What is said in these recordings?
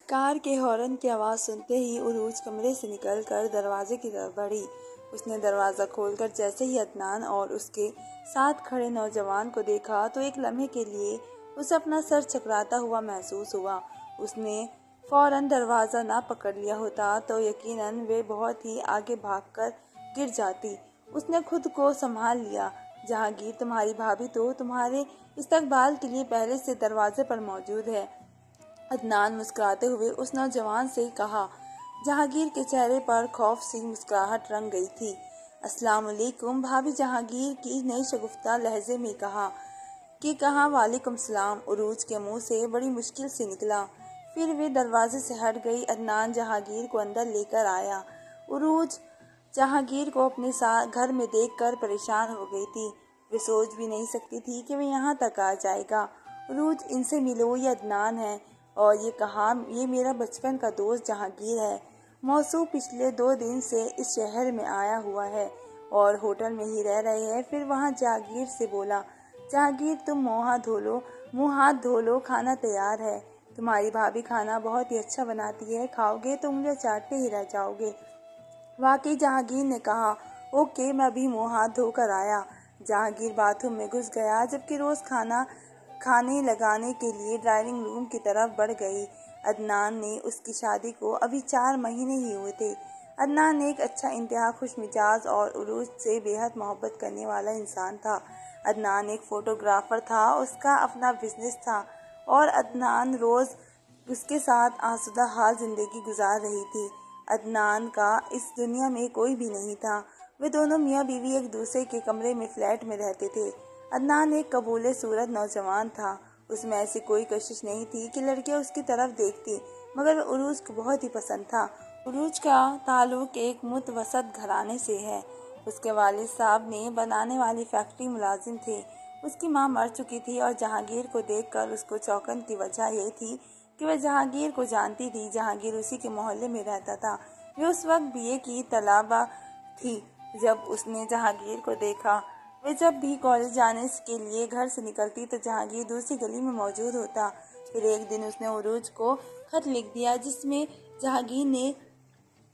کار کے ہارن کی آواز سنتے ہی عروج کمرے سے نکل کر دروازے کی طرف بڑھی۔ اس نے دروازہ کھول کر جیسے ہی عدنان اور اس کے ساتھ کھڑے نوجوان کو دیکھا تو ایک لمحے کے لیے اسے اپنا سر چکراتا ہوا محسوس ہوا۔ اس نے فوراً دروازہ نہ پکڑ لیا ہوتا تو یقیناً وہ بہت ہی آگے بھاگ کر گر جاتی۔ اس نے خود کو سنبھال لیا۔ جہانگیر، تمہاری بھابھی تو تمہارے استقبال کے لیے پہلے سے دروازے پر موجود ہے، عدنان مسکراتے ہوئے اس نوجوان سے کہا۔ جہانگیر کے چہرے پر خوف سی مسکراہٹ رنگ گئی تھی۔ السلام علیکم، بھابھی جہانگیر کی نئی شگفتہ لہجے میں کہا وعلیکم السلام، عروج کے منہ سے بڑی مشکل سے نکلا۔ پھر وہ دروازے سے ہٹ گئی۔ عدنان جہانگیر کو اندر لے کر آیا۔ عروج جہانگیر کو اپنے ساتھ گھر میں دیکھ کر پریشان ہو گئی تھی۔ وہ سوچ بھی نہیں سکتی تھی کہ وہ یہاں تک آ جائے گا۔ عروج، ان سے ملو، یہ عدنان ہے، اور یہ کہا یہ میرا بچپن کا دوست جہانگیر ہے۔ موصوف پچھلے 2 دن سے اس شہر میں آیا ہوا ہے اور ہوٹل میں ہی رہ رہے ہیں۔ پھر وہاں جہانگیر سے بولا، جہانگیر تم منہ ہاتھ دھو لو، کھانا تیار ہے۔ تمہاری بھابھی کھانا بہت ہی اچھا بناتی ہے، کھاؤ گے تو انگلیاں چاٹتے ہی رہ جاؤ گے۔ واقعی، جہانگیر نے کہا۔ اوکے، میں ابھی منہ ہاتھ دھو کر آیا۔ جہانگیر باتھ روم میں گھس گیا جبکہ روز کھانے لگانے کے لیے ڈرائنگ روم کی طرف بڑھ گئی۔ عدنان نے اس کی شادی کو ابھی 4 مہینے ہی ہوئے تھے۔ عدنان ایک اچھا، انتہا خوش مزاج اور عروج سے بے حد محبت کرنے والا انسان تھا۔ عدنان ایک فوٹوگرافر تھا، اس کا اپنا بزنس تھا اور عدنان روز اس کے ساتھ آسودہ حال زندگی گزار رہی تھی۔ عدنان کا اس دنیا میں کوئی بھی نہیں تھا۔ وہ دونوں میاں بیوی ایک دوسرے کے کمرے میں فلیٹ میں رہتے تھے۔ عدنان ایک قبول صورت نوجوان تھا۔ اس میں ایسی کوئی کشش نہیں تھی کہ لڑکیاں اس کی طرف دیکھتی، مگر وہ عروج کو بہت ہی پسند تھا۔ عروج کا تعلق ایک متوسط گھرانے سے ہے۔ اس کے والد صاحب نے بنانے والی فیکٹری ملازم تھے۔ اس کی ماں مر چکی تھی اور جہانگیر کو دیکھ کر اس کو چونکن کی وجہ یہ تھی کہ وہ جہانگیر کو جانتی تھی۔ جہانگیر اسی کے محلے میں رہتا تھا۔ وہ اس وقت BA کی طالبہ تھی جب اس نے جہانگیر کو دیکھا۔ وہ جب بھی کالج جانے کے لیے گھر سے نکلتی تو جہانگیر دوسری گلی میں موجود ہوتا۔ پھر ایک دن اس نے عروج کو خط لکھ دیا جس میں جہانگیر نے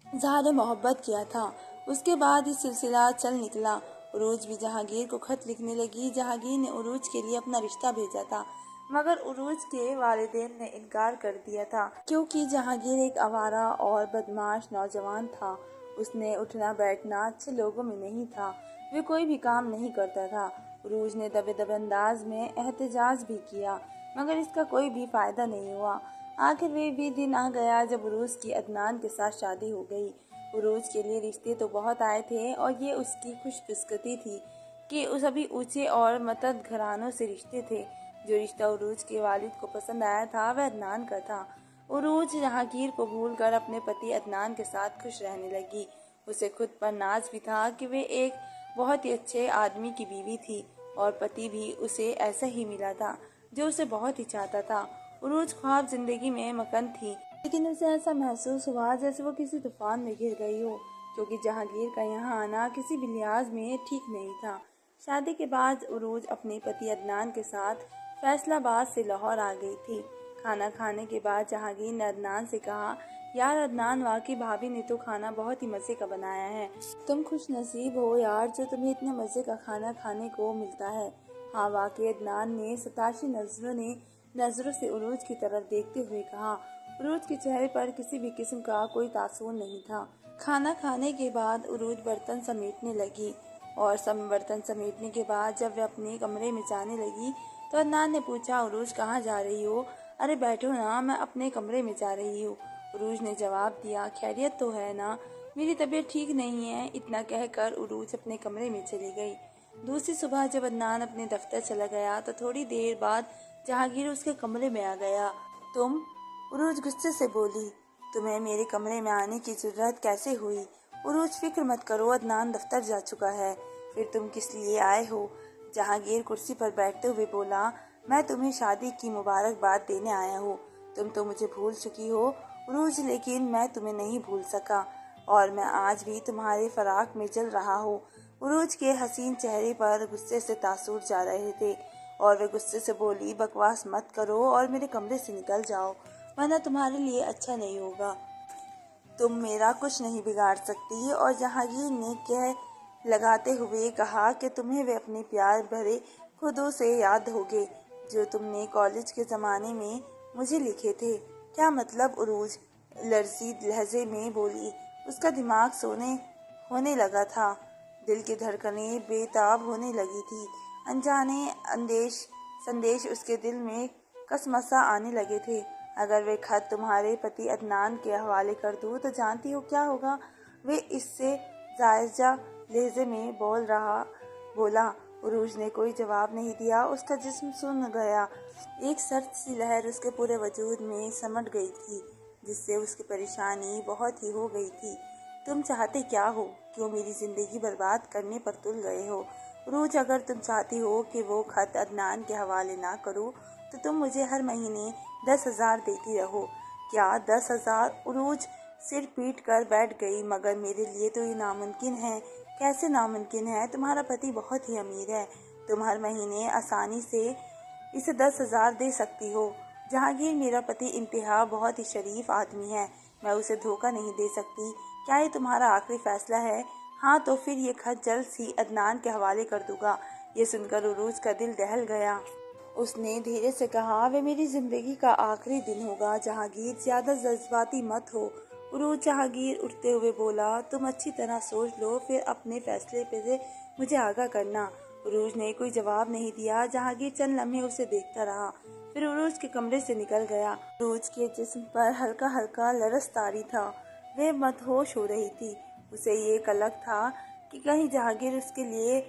اظہار محبت کیا تھا۔ اس کے بعد یہ سلسلہ چل نکلا۔ عروج بھی جہانگیر کو خط لکھنے لگی۔ جہانگیر نے عروج کے لیے اپنا رشتہ بھیجا تھا مگر عروج کے والدین نے انکار کر دیا تھا کیونکہ جہانگیر ایک آوارہ اور بدمعاش نوجوان تھا۔ اس نے اٹھنا بیٹھنا اچھے لوگوں میں نہیں تھا۔ وہ کوئی بھی کام نہیں کرتا تھا۔ عروج نے دبے دبے انداز میں احتجاج بھی کیا مگر اس کا کوئی بھی فائدہ نہیں ہوا۔ آخر وہ بھی دن آ گیا جب عروج کی عدنان کے ساتھ شادی ہو گئی۔ عروج کے لیے رشتے تو بہت آئے تھے اور یہ اس کی خوش قسمتی تھی کہ سبھی اونچے اور متعدد گھرانوں سے رشتے تھے۔ جو رشتہ عروج کے والد کو پسند آیا تھا وہ عدنان کا تھا۔ عروج جہانگیر کو بھول کر اپنے پتی عدنان کے ساتھ خوش رہنے لگی۔ اسے خود پر ناز بھی تھا کہ وہ ایک بہت ہی اچھے آدمی کی بیوی تھی اور پتی بھی اسے ایسا ہی ملا تھا جو اسے بہت ہی چاہتا تھا۔ عروج خواب زندگی میں مگن تھی لیکن اسے ایسا محسوس ہوا جیسے وہ کسی طوفان میں گر گئی ہو کیونکہ جہانگیر کا یہاں آنا کسی بھی لحاظ میں ٹھیک نہیں تھا۔ شادی کے بعد عروج اپنے پتی عدنان کے ساتھ فیصل آباد سے لاہور آ گئی تھی۔ کھانا کھانے کے بعد جہانگیر نے عدنان سے کہا، یار عدنان، واقعی بھابھی نے تو کھانا بہت ہی مزے کا بنایا ہے۔ تم خوش نصیب ہو یار جو تمہیں اتنے مزے کا کھانا کھانے کو ملتا ہے۔ ہاں واقعی، عدنان نے ستاشی نظروں سے عروج کی طرف دیکھتے ہوئے کہا۔ عروج کے چہرے پر کسی بھی قسم کا کوئی تاثر نہیں تھا۔ کھانا کھانے کے بعد عروج برتن سمیٹنے لگی اور برتن سمیٹنے کے بعد جب وہ اپنے کمرے میں جانے لگی تو عدنان نے پوچھا، عروج کہاں جا رہی ہو؟ ارے بیٹھو نا، میں اپنے کمرے میں جا رہی ہوں۔ عروج نے جواب دیا، خیریت تو ہے نا؟ میری طبیعت ٹھیک نہیں ہے۔ اتنا کہہ کر عروج اپنے کمرے میں چلی گئی۔ دوسری صبح جب عدنان اپنے دفتر چلا گیا تو تھوڑی دیر بعد جہانگیر اس کے کمرے میں آ گیا۔ تم؟ عروج غصے سے بولی، تمہیں میرے کمرے میں آنے کی ضرورت کیسے ہوئی؟ عروج، فکر مت کرو، عدنان دفتر جا چکا ہے۔ پھر تم کس لیے آئے ہو؟ جہانگیر کرسی پر بیٹھتے ہوئے بولا، میں تمہیں شادی کی مبارکباد دینے آیا ہوں۔ تم تو مجھے بھول چکی ہو عروج، لیکن میں تمہیں نہیں بھول سکا اور میں آج بھی تمہارے فراق میں جل رہا ہوں۔ عروج کے حسین چہرے پر غصے سے تاثر جا رہے تھے اور وہ غصے سے بولی، بکواس مت کرو اور میرے کمرے سے نکل جاؤ۔ ورنہ تمہارے لیے اچھا نہیں ہوگا۔ تم میرا کچھ نہیں بگاڑ سکتی۔ اور جہانگیر نے کہہ لگاتے ہوئے کہا کہ تمہیں وہ اپنے پیار بھرے خطوں سے یاد ہوگے جو تم نے کالج کے زمانے میں مجھے لکھے تھے۔ کیا مطلب؟ عروج لرزید لہجے میں بولی۔ اس کا دماغ سونے ہونے لگا تھا، دل کی دھڑکنیں بے تاب ہونے لگی تھی، انجانے سندیش اس کے دل میں کسمسا آنے لگے تھے۔ اگر وہ خط تمہارے پتی عدنان کے حوالے کر دوں تو جانتی ہو کیا ہوگا؟ وہ اس سے زائجہ لہجے میں بولا۔ عروج نے کوئی جواب نہیں دیا، اس کا جسم سن گیا۔ ایک سرد سی لہر اس کے پورے وجود میں سمٹ گئی تھی جس سے اس کی پریشانی بہت ہی ہو گئی تھی۔ تم چاہتے کیا ہو؟ کیوں میری زندگی برباد کرنے پر تل گئے ہو؟ عروج اگر تم چاہتی ہو کہ وہ خط عدنان کے حوالے نہ کروں تو تم مجھے ہر مہینے 10,000 دیتی رہو۔ کیا 10,000؟ عروج سر پیٹ کر بیٹھ گئی۔ مگر میرے لیے تو یہ ناممکن ہے۔ کیسے ناممکن ہے؟ تمہارا پتی بہت ہی امیر ہے، تم ہر مہینے آسانی سے اسے 10,000 دے سکتی ہو۔ جہانگیر میرا پتی انتہا بہت ہی شریف آدمی ہے، میں اسے دھوکہ نہیں دے سکتی۔ کیا یہ تمہارا آخری فیصلہ ہے؟ ہاں تو پھر یہ خط جلد ہی عدنان کے حوالے کر دوں گا۔ یہ سن کر عروج کا دل دہل گیا۔ اس نے دھیرے سے کہا، وہ میری زندگی کا آخری دن ہوگا۔ جہانگیر زیادہ جذباتی مت ہو۔ عروج جہانگیر اٹھتے ہوئے بولا، تم اچھی طرح سوچ لو، پھر اپنے فیصلے سے مجھے آگاہ کرنا۔ عروج نے کوئی جواب نہیں دیا۔ جہانگیر چند لمحے اسے دیکھتا رہا، پھر عروج کے کمرے سے نکل گیا۔ عروج کے جسم پر ہلکا ہلکا لرز طاری تھا، وہ مدہوش ہو رہی تھی۔ اسے یہ قلق تھا کہ کہیں جہانگیر اس کے لیے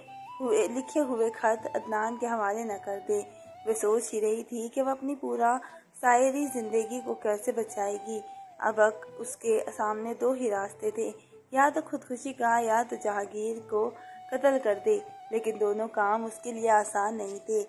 لکھے ہوئے خط عدنان کے حوالے نہ کر دے۔ وہ سوچ ہی رہی تھی کہ وہ اپنی پورا سائری زندگی کو کیسے بچائے گی۔ اب اس کے سامنے دو ہی راستے تھے، یا تو خودکشی کا یا تو جہانگیر کو قتل کر دے، لیکن دونوں کام اس کے لیے آسان نہیں تھے۔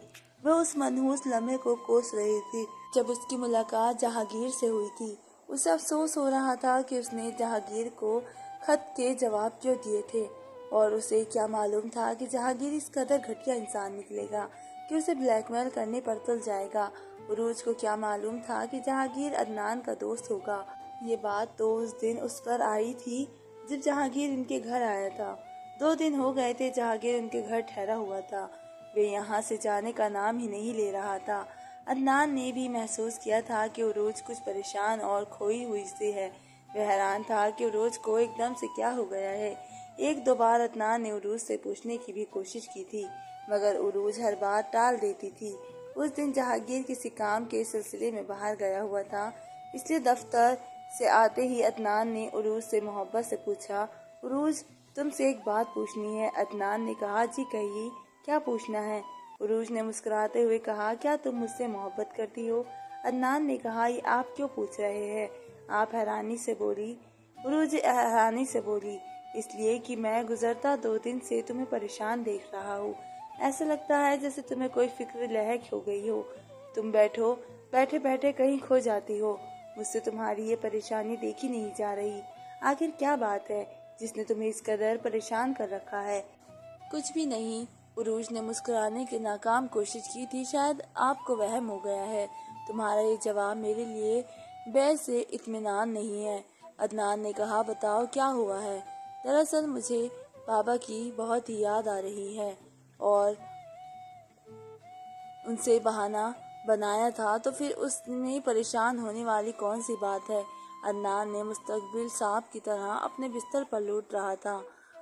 وہ اس منحوس لمحے کو کوس رہی تھی جب اس کی ملاقات جہانگیر سے ہوئی تھی۔ اسے افسوس ہو رہا تھا کہ اس نے جہانگیر کو خط کے جواب کیوں دیے تھے، اور اسے کیا معلوم تھا کہ جہانگیر اس قدر گھٹیا انسان نکلے گا کہ اسے بلیک میل کرنے پر تل جائے گا۔ عروج کو کیا معلوم تھا کہ جہانگیر عدنان کا دوست ہوگا۔ یہ بات تو اس دن اس پر آئی تھی جب جہانگیر ان کے گھر آیا تھا۔ 2 دن ہو گئے تھے جہانگیر ان کے گھر ٹھہرا ہوا تھا، وہ یہاں سے جانے کا نام ہی نہیں لے رہا تھا۔ عدنان نے بھی محسوس کیا تھا کہ عروج کچھ پریشان اور کھوئی ہوئی سی ہے۔ وہ حیران تھا کہ عروج کو ایک دم سے کیا ہو گیا ہے۔ 1-2 بار عدنان نے عروج سے پوچھنے کی بھی کوشش کی تھی، مگر عروج ہر بار ٹال دیتی تھی۔ اس دن جہانگیر کسی کام کے سلسلے میں باہر گیا ہوا تھا، اس لیے دفتر سے آتے ہی عدنان نے عروج سے محبت سے پوچھا، عروج تم سے ایک بات پوچھنی ہے۔ عدنان نے کہا، جی کہیے، کیا پوچھنا ہے؟ عروج نے مسکراتے ہوئے کہا، کیا تم مجھ سے محبت کرتی ہو؟ عدنان نے کہا، یہ آپ کیوں پوچھ رہے ہیں؟ آپ حیرانی سے بولی۔ عروج حیرانی سے بولی، اس لیے کہ میں گزرتا 2 دن سے تمہیں پریشان دیکھ رہا ہوں، ایسا لگتا ہے جیسے تمہیں کوئی فکر لاحق ہو گئی ہو، تم بیٹھے بیٹھے کہیں کھو جاتی ہو، مجھ سے تمہاری یہ پریشانی دیکھی نہیں جا رہی۔ آخر کیا بات ہے جس نے تمہیں اس قدر پریشان کر رکھا ہے؟ کچھ بھی نہیں۔ عروج نے مسکرانے کی ناکام کوشش کی تھی، شاید آپ کو وہم ہو گیا ہے، تمہارا یہ جواب میرے لیے بے سے اطمینان نہیں ہے۔ عدنان نے کہا، بتاؤ کیا ہوا ہے؟ دراصل مجھے بابا کی بہت ہی یاد آ رہی ہے اور ان سے بہانہ بنایا تھا، تو پھر اس میں پریشان ہونے والی کون سی بات ہے؟ عدنان نے مستقبل سانپ کی طرح اپنے بستر پر لوٹ رہا تھا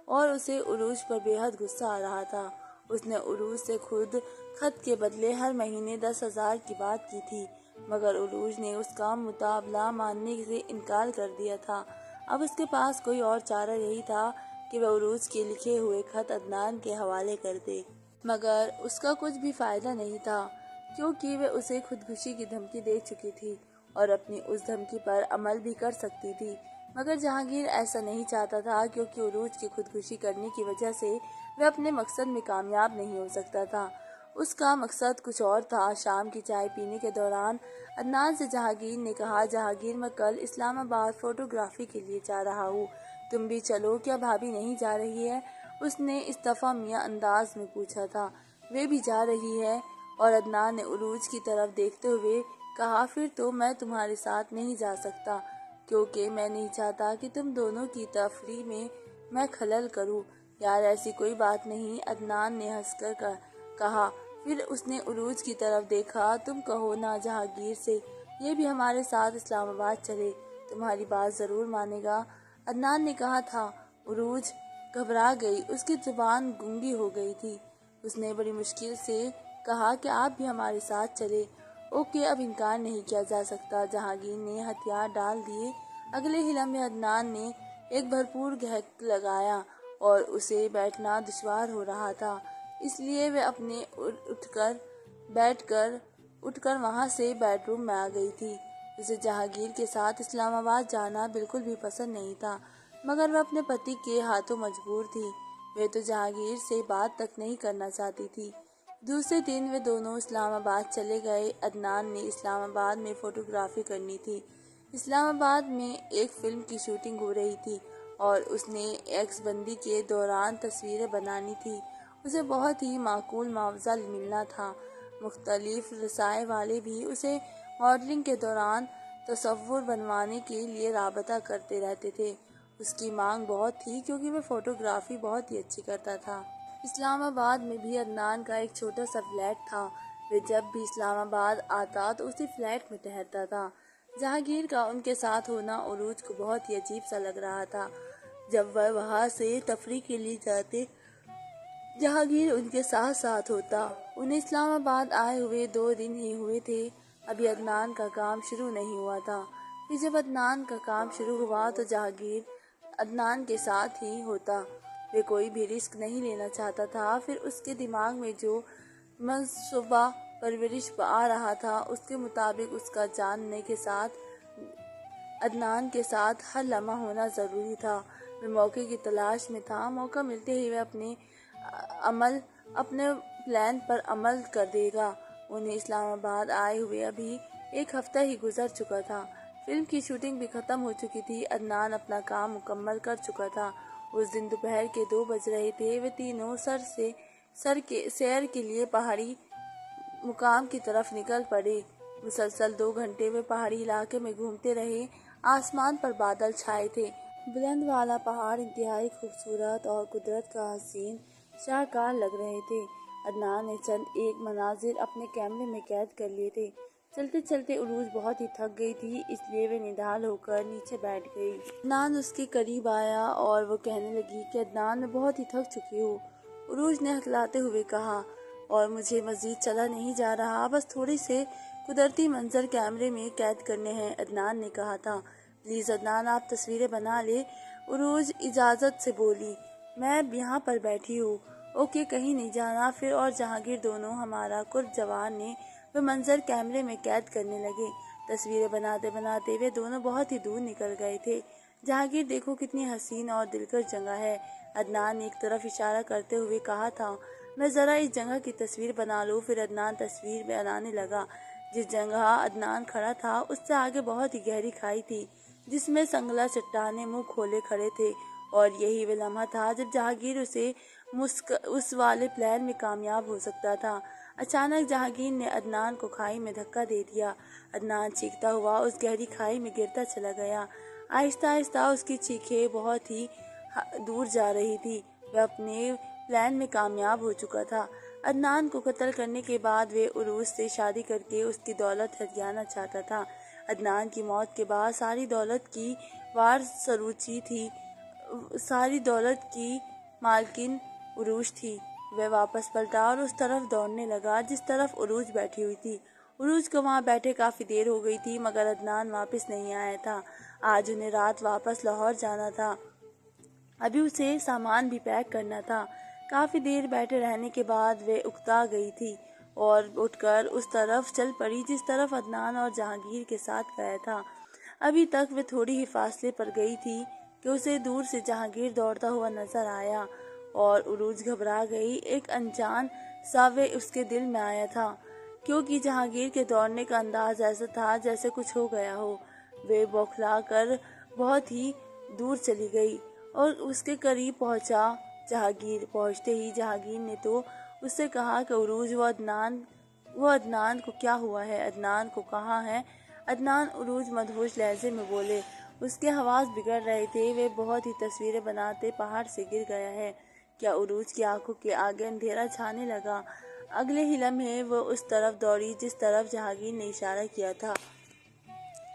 اور اسے عروج پر بے حد غصہ آ رہا تھا۔ اس نے عروج سے خود خط کے بدلے ہر مہینے 10,000 کی بات کی تھی، مگر عروج نے اس کا مطالبہ ماننے سے انکار کر دیا تھا۔ اب اس کے پاس کوئی اور چارہ یہی تھا کہ وہ عروج کے لکھے ہوئے خط عدنان کے حوالے کر دے، مگر اس کا کچھ بھی فائدہ نہیں تھا، کیونکہ وہ اسے خودکشی کی دھمکی دے چکی تھی اور اپنی اس دھمکی پر عمل بھی کر سکتی تھی۔ مگر جہانگیر ایسا نہیں چاہتا تھا، کیونکہ عروج کی خودکشی کرنے کی وجہ سے وہ اپنے مقصد میں کامیاب نہیں ہو سکتا تھا۔ اس کا مقصد کچھ اور تھا۔ شام کی چائے پینے کے دوران عدنان سے جہانگیر نے کہا، جہانگیر میں کل اسلام آباد فوٹوگرافی کے لیے جا رہا ہوں، تم بھی چلو، کیا بھابھی نہیں جا رہی ہے؟ اس نے استفہامیہ انداز میں پوچھا تھا۔ وہ بھی جا رہی ہے؟ اور عدنان نے عروج کی طرف دیکھتے ہوئے کہا پھر تو میں تمہارے ساتھ نہیں جا سکتا کیونکہ میں نہیں چاہتا کہ تم دونوں کی تفریح میں خلل کروں۔ یار ایسی کوئی بات نہیں، عدنان نے ہنس کر کہا۔ پھر اس نے عروج کی طرف دیکھا۔ تم کہو نا جہانگیر سے یہ بھی ہمارے ساتھ اسلام آباد چلے، تمہاری بات ضرور مانے گا۔ عدنان نے کہا تھا۔ عروج گھبرا گئی، اس کی زبان گونگی ہو گئی تھی۔ اس نے بڑی مشکل سے کہا کہ آپ بھی ہمارے ساتھ چلے۔ اوکے، اب انکار نہیں کیا جا سکتا۔ جہانگیر نے ہتھیار ڈال دیے۔ اگلے ہی لمحے عدنان نے ایک بھرپور گہق لگایا اور اسے بیٹھنا دشوار ہو رہا تھا، اس لیے وہ اپنے اٹھ کر وہاں سے بیڈ روم میں آ گئی تھی۔ اسے جہانگیر کے ساتھ اسلام آباد جانا بالکل بھی پسند نہیں تھا، مگر وہ اپنے پتی کے ہاتھوں مجبور تھی۔ وہ تو جہانگیر سے بات تک نہیں کرنا چاہتی تھی۔ دوسرے دن وہ دونوں اسلام آباد چلے گئے۔ عدنان نے اسلام آباد میں فوٹوگرافی کرنی تھی۔ اسلام آباد میں ایک فلم کی شوٹنگ ہو رہی تھی اور اس نے ایکس بندی کے دوران تصویریں بنانی تھی۔ اسے بہت ہی معقول معاوضہ ملنا تھا۔ مختلف رسائی والے بھی اسے ماڈلنگ کے دوران تصور بنوانے کے لیے رابطہ کرتے رہتے تھے۔ اس کی مانگ بہت تھی کیونکہ وہ فوٹوگرافی بہت ہی اچھی کرتا تھا۔ اسلام آباد میں بھی عدنان کا ایک چھوٹا سا فلیٹ تھا۔ وہ جب بھی اسلام آباد آتا تو اسی فلیٹ میں ٹہلتا تھا۔ جہانگیر کا ان کے ساتھ ہونا عروج کو بہت ہی عجیب سا لگ رہا تھا۔ جب وہ وہاں سے تفریح کے لیے جاتے جہانگیر ان کے ساتھ ساتھ ہوتا۔ انہیں اسلام آباد آئے ہوئے 2 دن ہی ہوئے تھے، ابھی عدنان کا کام شروع نہیں ہوا تھا۔ پھر جب عدنان کا کام شروع ہوا تو جہانگیر عدنان کے ساتھ ہی ہوتا۔ وہ کوئی بھی رسک نہیں لینا چاہتا تھا۔ پھر اس کے دماغ میں جو منصوبہ پرورش آ رہا تھا اس کے مطابق اس کا جاننے کے ساتھ عدنان کے ساتھ ہر لمحہ ہونا ضروری تھا۔ وہ موقع کی تلاش میں تھا۔ موقع ملتے ہی وہ اپنے پلان پر عمل کر دے گا۔ انہیں اسلام آباد آئے ہوئے ابھی 1 ہفتہ ہی گزر چکا تھا۔ فلم کی شوٹنگ بھی ختم ہو چکی تھی۔ عدنان اپنا کام مکمل کر چکا تھا۔ اس دن دوپہر کے 2 بج رہے تھے۔ وہ تینوں سیر کے لیے پہاڑی مقام کی طرف نکل پڑے۔ مسلسل 2 گھنٹے وہ پہاڑی علاقے میں گھومتے رہے۔ آسمان پر بادل چھائے تھے۔ بلند والا پہاڑ انتہائی خوبصورت اور قدرت کا حسین شاہکار لگ رہے تھے۔ عدنان نے چند ایک مناظر اپنے کیمرے میں قید کر لیے تھے۔ چلتے چلتے عروج بہت ہی تھک گئی تھی، اس لیے وہ نڈال ہو کر نیچے بیٹھ گئی۔ عدنان اس کے قریب آیا اور وہ کہنے لگی کہ عدنان میں بہت ہی تھک چکی ہوں۔ عروج نے ہکلاتے ہوئے کہا، اور مجھے مزید چلا نہیں جا رہا، بس تھوڑے سے قدرتی منظر کیمرے میں قید کرنے ہیں۔ عدنان نے کہا تھا۔ پلیز عدنان، آپ تصویریں بنا لیں، عروج اجازت سے بولی۔ میں یہاں پر بیٹھی ہوں۔ اوکے، کہیں نہیں جانا۔ پھر اور جہانگیر دونوں ہمارا کرد جوان نے وہ منظر کیمرے میں قید کرنے لگے۔ تصویریں بناتے بناتے وہ دونوں بہت ہی دور نکل گئے تھے۔ جہانگیر، دیکھو کتنی حسین اور دلکش جگہ ہے، عدنان نے ایک طرف اشارہ کرتے ہوئے کہا تھا۔ میں ذرا اس جگہ کی تصویر بنا لوں۔ پھر عدنان تصویر بنانے لگا۔ جس جگہ عدنان کھڑا تھا اس سے آگے بہت ہی گہری کھائی تھی جس میں سنگلا چٹانیں منہ کھولے کھڑے تھے، اور یہی وہ لمحہ تھا جب جہانگیر اس والے پلان میں کامیاب ہو سکتا تھا۔ اچانک جہانگیر نے عدنان کو کھائی میں دھکا دے دیا۔ عدنان چیختا ہوا اس گہری کھائی میں گرتا چلا گیا۔ آہستہ آہستہ اس کی چیخیں بہت ہی دور جا رہی تھی۔ وہ اپنے پلان میں کامیاب ہو چکا تھا۔ عدنان کو قتل کرنے کے بعد وہ عروج سے شادی کر کے اس کی دولت ہتھیانا چاہتا تھا۔ عدنان کی موت کے بعد ساری دولت کی وارث عروج تھی، ساری دولت کی مالکن عروج تھی۔ وہ واپس پلٹا اور اس طرف دوڑنے لگا جس طرف عروج بیٹھی ہوئی تھی۔ عروج کو وہاں بیٹھے کافی دیر ہو گئی تھی مگر عدنان واپس نہیں آیا تھا۔ آج انہیں رات واپس لاہور جانا تھا۔ ابھی اسے سامان بھی پیک کرنا تھا۔ کافی دیر بیٹھے رہنے کے بعد وہ اکتا گئی تھی اور اٹھ کر اس طرف چل پڑی جس طرف عدنان اور جہانگیر کے ساتھ گیا تھا۔ ابھی تک وہ تھوڑی ہی فاصلے پر گئی تھی کہ اسے دور سے جہانگیر دوڑتا ہوا نظر آیا اور عروج گھبرا گئی۔ ایک انجان سا وہ اس کے دل میں آیا تھا کیونکہ جہانگیر کے دوڑنے کا انداز ایسا تھا جیسے کچھ ہو گیا ہو۔ وہ بوکھلا کر بہت ہی دور چلی گئی اور اس کے قریب پہنچا جہانگیر۔ پہنچتے ہی جہانگیر نے تو اس سے کہا کہ عروج، وہ عدنان وہ عدنان کو کیا ہوا ہے؟ عدنان کو کہاں ہے؟ عدنان، عروج مدہوش لہجے میں بولے۔ اس کے حواس بگڑ رہے تھے، وہ بہت ہی تصویریں بناتے پہاڑ سے گر گیا ہے۔ کیا؟ عروج کی آنکھوں کے آگے اندھیرا چھانے لگا۔ اگلے ہی لمحے وہ اس طرف دوڑی جس طرف جہانگیر نے اشارہ کیا تھا۔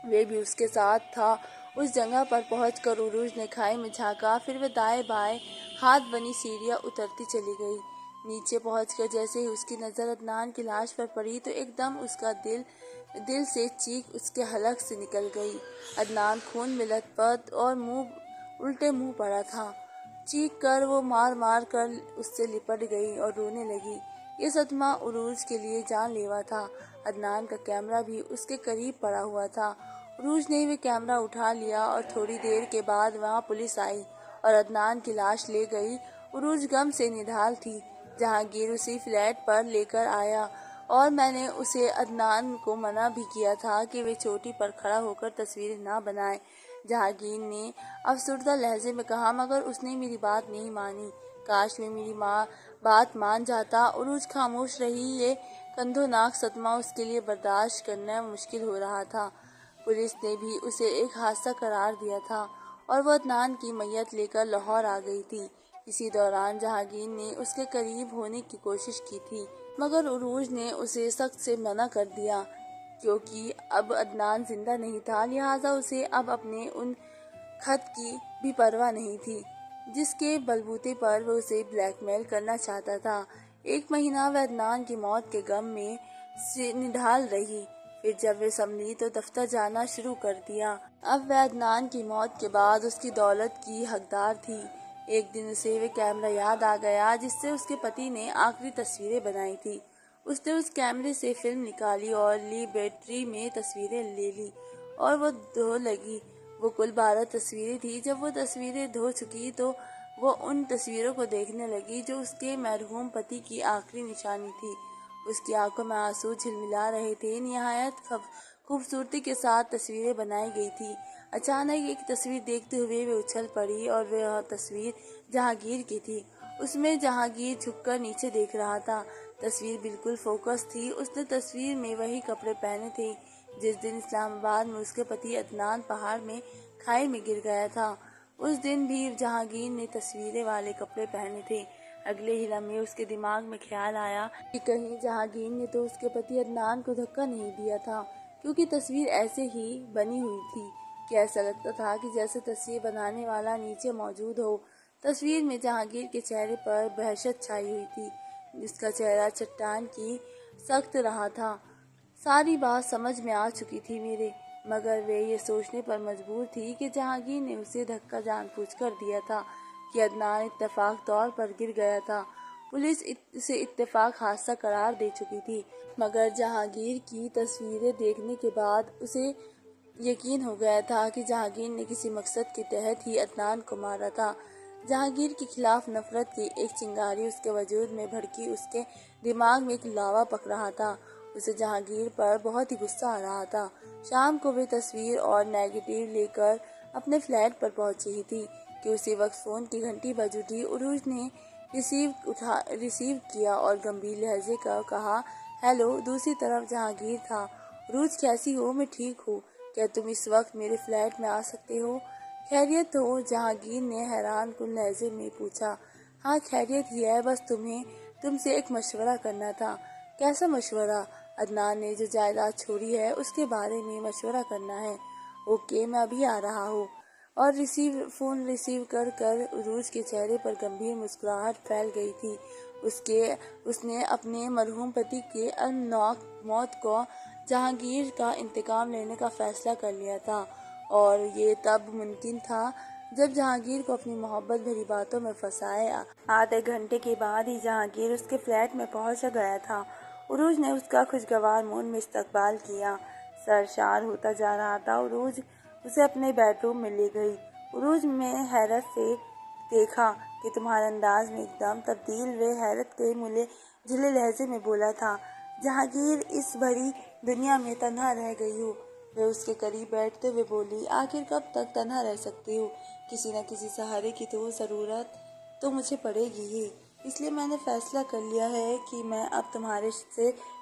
وہ بھی اس کے ساتھ تھا۔ اس جگہ پر پہنچ کر عروج نے کھائی میں جھانکا، پھر وہ دائیں بائیں ہاتھ بنی سیڑھیاں اترتی چلی گئی۔ نیچے پہنچ کر جیسے ہی اس کی نظر عدنان کی لاش پر پڑی تو ایک دم اس کا دل سے چیخ اس کے حلق سے نکل گئی۔ عدنان خون میں لت پت اور الٹے منہ پڑا تھا۔ چیخ کر وہ مار مار کر اس سے لپٹ گئی اور رونے لگی۔ یہ صدمہ عروج کے لیے جان لیوا تھا۔ عدنان کا کیمرہ بھی اس کے قریب پڑا ہوا تھا۔ عروج نے وہ کیمرہ اٹھا لیا اور تھوڑی دیر کے بعد وہاں پولیس آئی اور عدنان کی لاش لے گئی۔ عروج غم سے نڈھال تھی۔ جہانگیر اسی فلیٹ پر لے کر آیا اور میں نے اسے عدنان کو منع بھی کیا تھا کہ وہ چوٹی پر کھڑا ہو کر تصویریں نہ بنائے۔ جہانگیر نے افسردہ لہجے میں کہا، مگر اس نے میری بات نہیں مانی۔ کاش میں میری بات مان جاتا۔ عروج خاموش رہی۔ یہ کندھوناک صدمہ اس کے لیے برداشت کرنا مشکل ہو رہا تھا۔ پولیس نے بھی اسے ایک حادثہ قرار دیا تھا اور وہ عدنان کی میت لے کر لاہور آ گئی تھی۔ اسی دوران جہانگیر نے اس کے قریب ہونے کی کوشش کی تھی، مگر عروج نے اسے سخت سے منع کر دیا کیونکہ اب عدنان زندہ نہیں تھا، لہٰذا اسے اب اپنے ان خط کی بھی پرواہ نہیں تھی جس کے بلبوتے پر وہ اسے بلیک میل کرنا چاہتا تھا۔ ایک مہینہ وہ عدنان کی موت کے غم میں نڈھال رہی، پھر جب وہ سنبھلی تو دفتر جانا شروع کر دیا۔ اب وہ عدنان کی موت کے بعد اس کی دولت کی حقدار تھی۔ ایک دن اسے وہ کیمرہ یاد آ گیا جس سے اس کے پتی نے آخری تصویریں بنائی تھی۔ اس نے اس کیمرے سے فلم نکالی اور لیبارٹری میں تصویریں لے لی اور وہ دھو لگی۔ وہ کل 12 تصویریں تھیں۔ جب وہ تصویریں دھو چکی تو وہ ان تصویروں کو دیکھنے لگی جو اس کے مرحوم پتی کی آخری نشانی تھی۔ اس کی آنکھوں میں آنسو جھلملا رہے تھے۔ نہایت خوبصورتی کے ساتھ تصویریں بنائی گئی تھی۔ اچانک ایک تصویر دیکھتے ہوئے وہ اچھل پڑی اور وہ تصویر جہانگیر کی تھی۔ اس میں جہانگیر جھک کر نیچے دیکھ رہا تھا۔ تصویر بالکل فوکس تھی۔ اس نے تصویر میں وہی کپڑے پہنے تھے جس دن اسلام آباد میں اس کے پتی عدنان پہاڑ میں کھائی میں گر گیا تھا۔ اس دن بھی جہانگیر نے تصویریں والے کپڑے پہنے تھے۔ اگلے ہی لمحے اس کے دماغ میں خیال آیا کہ کہیں جہانگیر نے تو اس کے پتی عدنان کو دھکا نہیں دیا تھا، کیونکہ تصویر ایسے ہی بنی ہوئی تھی کہ ایسا لگتا تھا کہ جیسے تصویر بنانے والا نیچے موجود ہو۔ تصویر میں جہانگیر کے چہرے پر وحشت چھائی ہوئی تھی، جس کا چہرہ چٹان کی سخت رہا تھا۔ ساری بات سمجھ میں آ چکی تھی میرے، مگر وہ یہ سوچنے پر مجبور تھی کہ جہانگیر نے اسے دھکا جان بوجھ کر دیا تھا کہ عدنان اتفاق طور پر گر گیا تھا۔ پولیس اسے اتفاق حادثہ قرار دے چکی تھی، مگر جہانگیر کی تصویریں دیکھنے کے بعد اسے یقین ہو گیا تھا کہ جہانگیر نے کسی مقصد کے تحت ہی عدنان کو مارا تھا۔ جہانگیر کے خلاف نفرت کی ایک چنگاری اس کے وجود میں بھڑکی، اس کے دماغ میں ایک لاوا پک رہا تھا۔ اسے جہانگیر پر بہت ہی غصہ آ رہا تھا۔ شام کو وہ تصویر اور نیگیٹو لے کر اپنے فلیٹ پر پہنچ رہی تھی کہ اسی وقت فون کی گھنٹی بج اٹھی۔ عروج نے ریسیو کیا اور گمبھیر لہجے کا کہا، ہیلو۔ دوسری طرف جہانگیر تھا۔ عروج، کیسی ہو؟ میں ٹھیک ہوں۔ کیا تم اس وقت میرے فلیٹ میں آ سکتے ہو؟ خیریت ہو؟ جہانگیر نے حیران کن لہجے میں پوچھا۔ ہاں خیریت ہی ہے، بس تم سے ایک مشورہ کرنا تھا۔ کیسا مشورہ؟ عدنان نے جو جائیداد چھوڑی ہے اس کے بارے میں مشورہ کرنا ہے۔ اوکے، میں ابھی آ رہا ہوں۔ اور فون ریسیو کر عروج کے چہرے پر گمبھیر مسکراہٹ پھیل گئی تھی۔ اس نے اپنے مرحوم پتی کی المناک موت کو جہانگیر کا انتقام لینے کا فیصلہ کر لیا تھا، اور یہ تب ممکن تھا جب جہانگیر کو اپنی محبت بھری باتوں میں پھنسائے۔ آدھے گھنٹے کے بعد ہی جہانگیر اس کے فلیٹ میں پہنچ گیا تھا۔ عروج نے اس کا خوشگوار موڈ میں استقبال کیا۔ سرشار ہوتا جا رہا تھا۔ عروج اسے اپنے بیڈ روم میں لے گئی۔ عروج میں حیرت سے دیکھا کہ تمہارے انداز میں ایک دم تبدیل۔ وہ حیرت کے ملے جلے لہجے میں بولا تھا، جہانگیر، اس بھری دنیا میں تنہا رہ گئی ہو۔ وہ اس کے قریب بیٹھتے ہوئے بولی، آخر کب تک تنہا رہ سکتی ہو؟ کسی نہ کسی سہارے کی تو ضرورت تو مجھے پڑے گی ہی۔ اس لیے میں نے فیصلہ کر لیا ہے کہ میں اب تمہارے سے